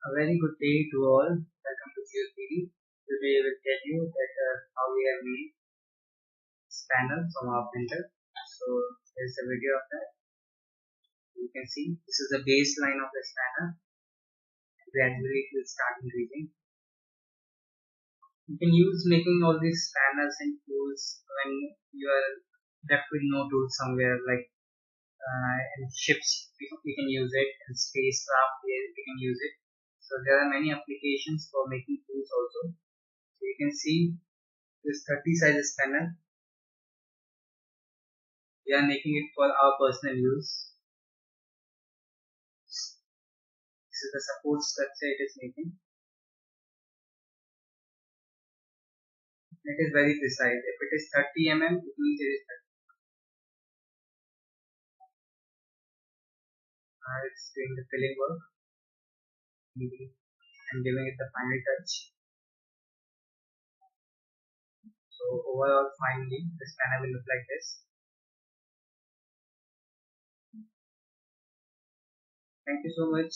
A very good day to all. Welcome to JIO3D. Today I will tell you that how we have made this panel from our printer. So here's a video of that. You can see this is the baseline of this panel. Gradually it will start increasing. You can use making all these panels and tools when you are left with no tools somewhere, like in ships we can use it, in spacecraft we can use it. So there are many applications for making tools also. So you can see this 30 sizes panel. We are making it for our personal use. This is the support structure it is making. It is very precise. If it is 30 mm, it means it is 30. It's doing the filling work. I'm giving it the final touch. So overall, finally, this panel will look like this. Thank you so much.